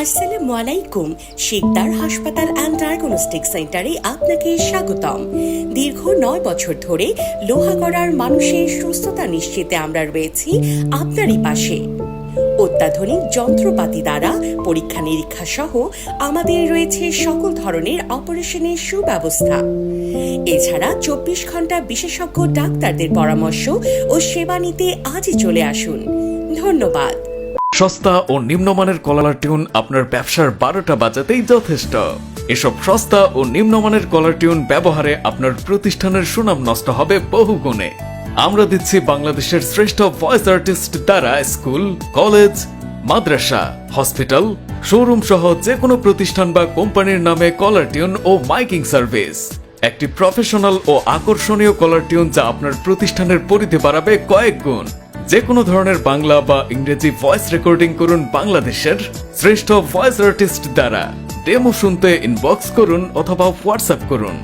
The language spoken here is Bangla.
আসসালামু আলাইকুম। শিকদার হাসপাতাল অ্যান্ড ডায়াগনস্টিক সেন্টারে আপনাকে স্বাগতম। দীর্ঘ 9 বছর ধরে লোহাগড়ার মানুষের সুস্থতা নিশ্চিতে আমরা রয়েছি আপনারই পাশে। অত্যাধুনিক যন্ত্রপাতি দ্বারা পরীক্ষা নিরীক্ষা সহ আমাদের রয়েছে সকল ধরনের অপারেশনের সুব্যবস্থা। এছাড়া 24 ঘন্টা বিশেষজ্ঞ ডাক্তারদের পরামর্শ ও সেবা নিতে আজই চলে আসুন। ধন্যবাদ। সস্তা ও নিম্নমানের কলার টিউন আপনার ব্যবসার 12টা বাজাতেই যথেষ্ট। এসব সস্তা ও নিম্নমানের কলার টিউন ব্যবহারে আপনার প্রতিষ্ঠানের সুনাম নষ্ট হবে বহুগুণে। আমরা দিচ্ছি বাংলাদেশের শ্রেষ্ঠ ভয়েস আর্টিস্ট দ্বারা স্কুল, কলেজ, মাদ্রাসা, হসপিটাল, শোরুম সহ যে কোনো প্রতিষ্ঠান বা কোম্পানির নামে কলার টিউন ও মাইকিং সার্ভিস। একটি প্রফেশনাল ও আকর্ষণীয় কলার টিউন যা আপনার প্রতিষ্ঠানের পরিধি বাড়াবে কয়েক গুণ। যে কোনো ধরনের বাংলা বা ইংরেজি ভয়েস রেকর্ডিং করুন বাংলাদেশের শ্রেষ্ঠ ভয়েস আর্টিস্ট দ্বারা। ডেমো শুনতে ইনবক্স করুন অথবা হোয়াটসঅ্যাপ করুন।